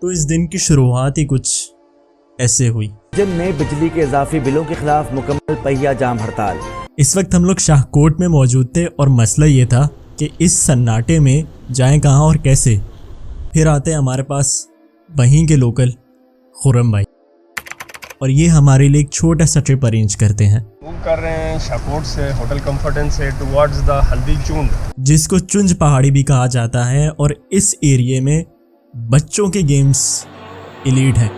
तो इस दिन की शुरुआत ही कुछ ऐसे हुई। जिन में बिजली के इजाफी बिलों के खिलाफ मुकम्मल पहिया जाम हड़ताल। इस वक्त हम लोग शाहकोट में मौजूद थे और मसला ये था कि इस सन्नाटे में जाएं कहाँ और कैसे। फिर आते हैं हमारे पास वहीं के लोकल खुर्रम भाई और ये हमारे लिए एक छोटा सा ट्रिप अरेंज करते हैं। मूव कर रहे हैं शाहकोट से होटल कंफर्टेंस से टुवर्ड्स द हल्दी चुंज, जिसको चुंज पहाड़ी भी कहा जाता है। और इस एरिया में बच्चों के गेम्स एलीट है।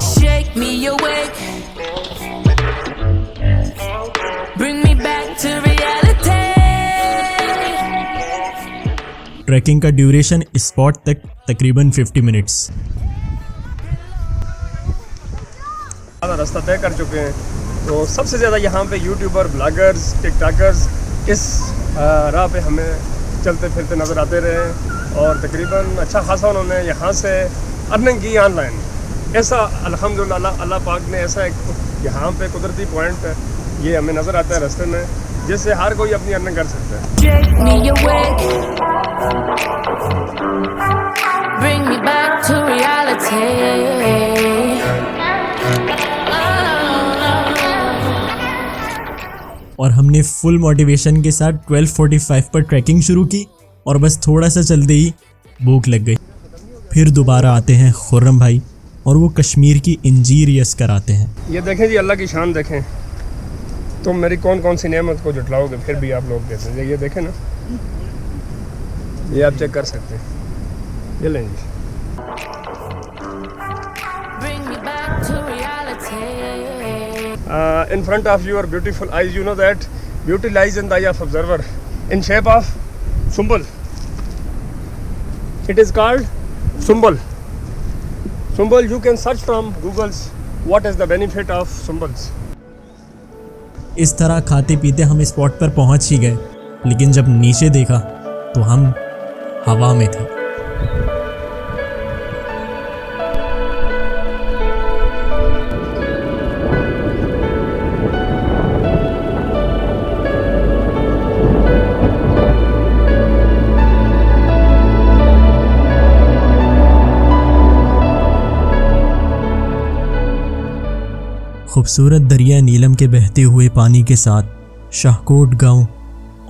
Shake me awake, bring me back to reality. Trekking का ड्यूरेशन स्पॉट तक तकरीबन 50 मिनट्स। आधा रास्ता तय कर चुके हैं। तो सबसे ज़्यादा यहाँ पे यूट्यूबर, ब्लॉगर्स, टिकटॉकर्स इस राह पे हमें चलते फिरते नज़र आते रहे और तकरीबन अच्छा खासा उन्होंने यहाँ से अर्निंग की ऑनलाइन। ऐसा अल्हम्दुलिल्लाह अल्लाह पाक ने ऐसा एक यहाँ पे कुदरती पॉइंट ये हमें नज़र आता है रास्ते में, जिससे हर कोई अपनी अर्निंग कर सकता है। Shake me awake, bring me back to reality. और हमने फुल मोटिवेशन के साथ 12:45 पर ट्रैकिंग शुरू की और बस थोड़ा सा चलते ही भूख लग गई। फिर दोबारा आते हैं खुर्रम भाई और वो कश्मीर की इंजीर यस कराते हैं। ये देखें जी, अल्लाह की शान देखें। तुम मेरी कौन कौन सी नेमत को जुटलाओगे फिर भी आप लोग कहते हैं। ये देखें ना, ये आप चेक कर सकते हैं। ये लें जी। Bring me back to reality. In front of your beautiful eyes, you know that beauty lies in the eye of observer in shape of sumbul. It is called sumbul. Sumbul, you can search from Google's what is the benefit of sumbuls. इस तरह खाते पीते हम spot पर पहुंच ही गए, लेकिन जब नीचे देखा तो हम हवा में थे। खूबसूरत दरिया नीलम के बहते हुए पानी के साथ शाहकोट गांव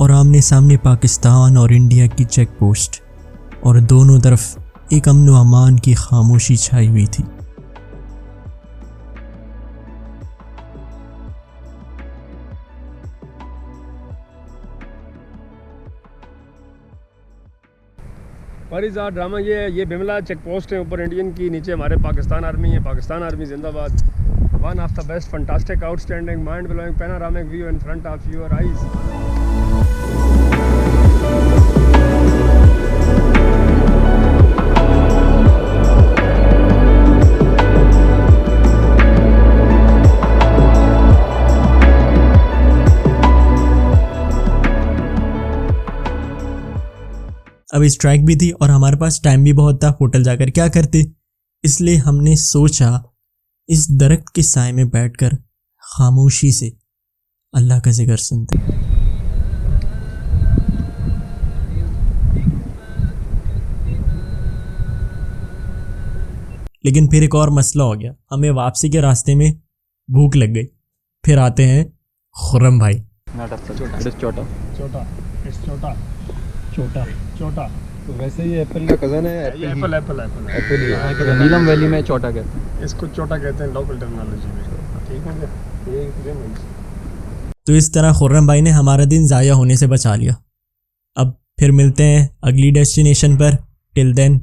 और आमने सामने पाकिस्तान और इंडिया की चेक पोस्ट और दोनों तरफ एक अमन व अमान की खामोशी छाई हुई थी। परिजा ड्रामा ये बिमला चेक पोस्ट है ऊपर इंडियन की, नीचे हमारे पाकिस्तान आर्मी है। पाकिस्तान आर्मी जिंदाबाद। One of the best, fantastic, outstanding, mind-blowing, panoramic view in front of your eyes. अब स्ट्राइक भी थी और हमारे पास टाइम भी बहुत था, होटल जाकर क्या करते। इसलिए हमने सोचा इस दरख्त के साए में बैठकर खामोशी से अल्लाह का जिक्र सुनते। लेकिन फिर एक और मसला हो गया, हमें वापसी के रास्ते में भूख लग गई। फिर आते हैं खुर्रम भाई। छोटा तो वैसे ये एप्पल का कज़न है। एप्पल नीलम वैली में चोटा कहते हैं इसको, चोटा कहते हैं लोकल टर्मिनोलॉजी में। ठीक है क्या? तो इस तरह खुर्रम भाई ने हमारा दिन ज़ाया होने से बचा लिया। अब फिर मिलते हैं अगली डेस्टिनेशन पर। Till then